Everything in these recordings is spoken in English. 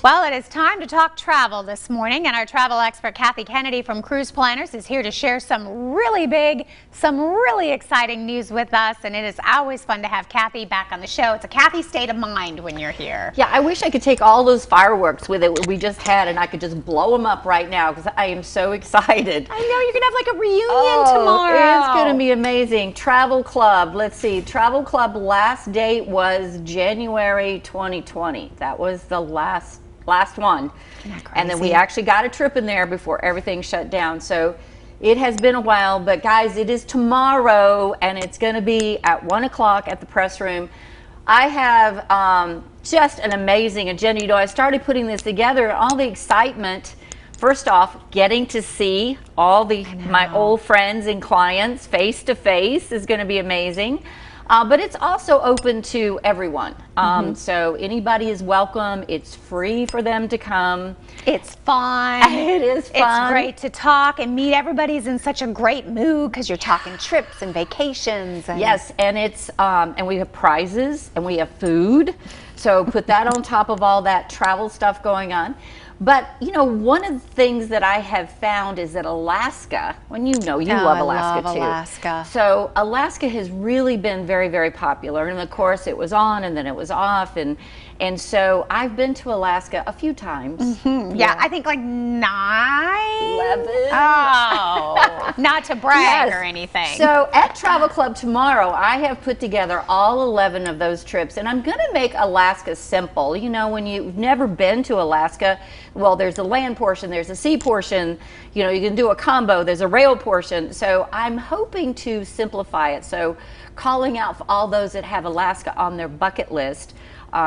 Well, it is time to talk travel this morning, and our travel expert Kathy Kennedy from Cruise Planners is here to share some really big, some really exciting news with us, and it is always fun to have Kathy back on the show. It's a Kathy state of mind when you're here. Yeah, I wish I could take all those fireworks with it we just had and I could just blow them up right now because I am so excited. I know, you're going to have like a reunion tomorrow. It's going to be amazing. Travel Club, let's see, Travel Club last date was January 2020. That was the last one. And then we actually got a trip in there before everything shut down. So it has been a while, but guys, it is tomorrow and it's going to be at 1 o'clock at the press room. I have just an amazing agenda. You know, I started putting this together, all the excitement. First off, getting to see all my old friends and clients face to face is going to be amazing. But it's also open to everyone. So anybody is welcome. It's free for them to come. It's fun. It is fun. It's great to talk and meet. Everybody's in such a great mood because you're talking trips and vacations. And yes, and it's and we have prizes and we have food. So put that on top of all that travel stuff going on. But, you know, one of the things that I have found is that Alaska, when you love Alaska love too. Alaska. So Alaska has really been very, very popular. And of course it was on and then it was off. And so I've been to Alaska a few times. Yeah, I think like 9? 11. Oh, not to brag or anything. So at Travel Club tomorrow, I have put together all 11 of those trips. And I'm going to make Alaska simple. You know, when you've never been to Alaska, well, there's a land portion, there's a sea portion, you know, you can do a combo, there's a rail portion. So I'm hoping to simplify it. So calling out for all those that have Alaska on their bucket list,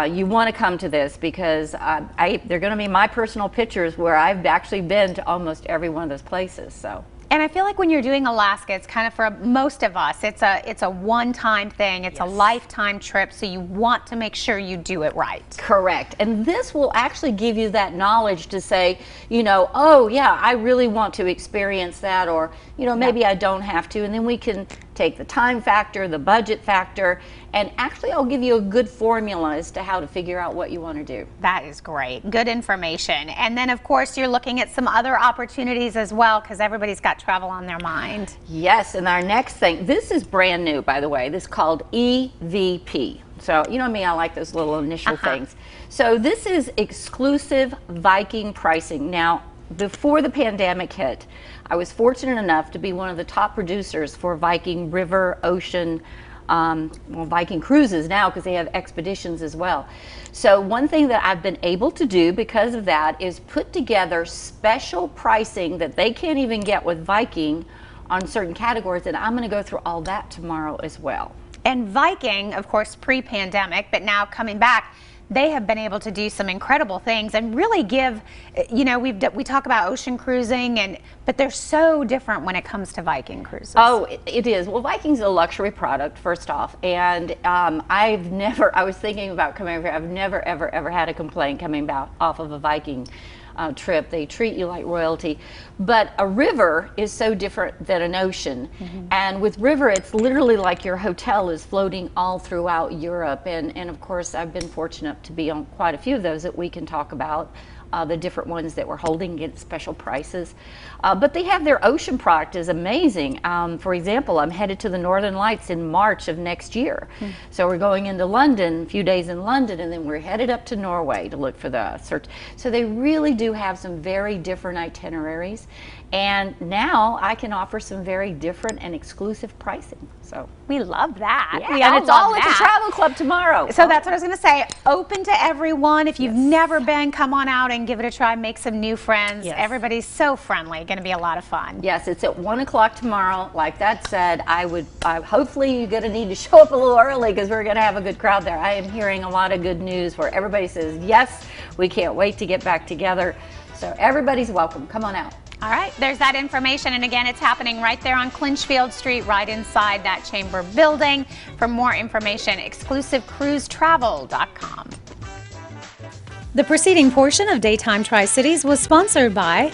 you want to come to this because they're going to be my personal pictures where I've actually been to almost every one of those places. So. And I feel like when you're doing Alaska, it's kind of for most of us, it's a one-time thing. It's a lifetime trip, so you want to make sure you do it right. Correct. And this will actually give you that knowledge to say, you know, oh yeah, I really want to experience that, or, you know, maybe I don't have to. And then we can take the time factor, the budget factor, and actually I'll give you a good formula as to how to figure out what you want to do. That is great. Good information. And then of course you're looking at some other opportunities as well because everybody's got travel on their mind. Yes, and our next thing, this is brand new by the way, this is called EVP. So you know me, I like those little initial things. So this is exclusive Viking pricing. Now, before the pandemic hit, I was fortunate enough to be one of the top producers for Viking river, ocean, Viking cruises now because they have expeditions as well. So one thing that I've been able to do because of that is put together special pricing that they can't even get with Viking on certain categories, and I'm going to go through all that tomorrow as well. And Viking, of course, pre-pandemic, but now coming back, they have been able to do some incredible things and really give, you know, we talk about ocean cruising, but they're so different when it comes to Viking cruises. Oh, it is. Well, Viking's a luxury product, first off, and I was thinking about coming over here, I've never, ever had a complaint coming off of a Viking trip. They treat you like royalty. But a river is so different than an ocean. And with river, it's literally like your hotel is floating all throughout Europe. And of course, I've been fortunate to be on quite a few of those that we can talk about. The different ones that we're holding get special prices. But they have their ocean product is amazing. For example, I'm headed to the Northern Lights in March of next year. So we're going into London, a few days in London, and then we're headed up to Norway to look for the search. So they really do have some very different itineraries. And now I can offer some very different and exclusive pricing. So we love that. Yeah, and it's all at the Travel Club tomorrow. So that's what I was going to say. Open to everyone. If you've never been, come on out and give it a try. Make some new friends. Everybody's so friendly. Going to be a lot of fun. Yes, it's at 1 o'clock tomorrow. Like that said, hopefully you're going to need to show up a little early because we're going to have a good crowd there. I am hearing a lot of good news where everybody says, yes, we can't wait to get back together. So everybody's welcome. Come on out. All right, there's that information, and again, it's happening right there on Clinchfield Street, right inside that Chamber building. For more information, exclusivecruisetravel.com. The preceding portion of Daytime Tri-Cities was sponsored by